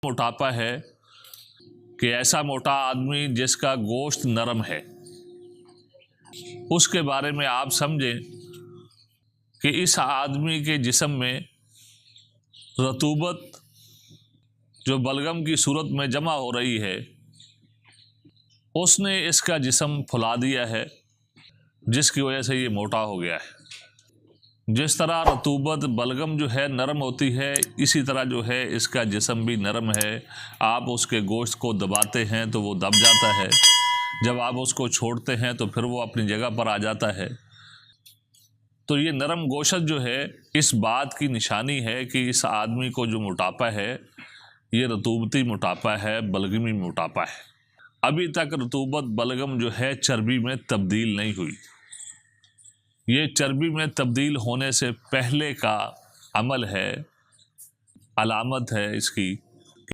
मोटापा है कि ऐसा मोटा आदमी जिसका गोश्त नरम है, उसके बारे में आप समझें कि इस आदमी के जिस्म में रतूबत जो बलगम की सूरत में जमा हो रही है, उसने इसका जिस्म फुला दिया है, जिसकी वजह से ये मोटा हो गया है। जिस तरह रतूबत बलगम जो है नरम होती है, इसी तरह जो है इसका जिस्म भी नरम है। आप उसके गोश्त को दबाते हैं तो वो दब जाता है, जब आप उसको छोड़ते हैं तो फिर वो अपनी जगह पर आ जाता है। तो ये नरम गोश्त जो है इस बात की निशानी है कि इस आदमी को जो मोटापा है ये रतूबती मोटापा है, बलगमी मोटापा है। अभी तक रतूबत बलगम जो है चर्बी में तब्दील नहीं हुई। ये चर्बी में तब्दील होने से पहले का अमल है, अलामत है इसकी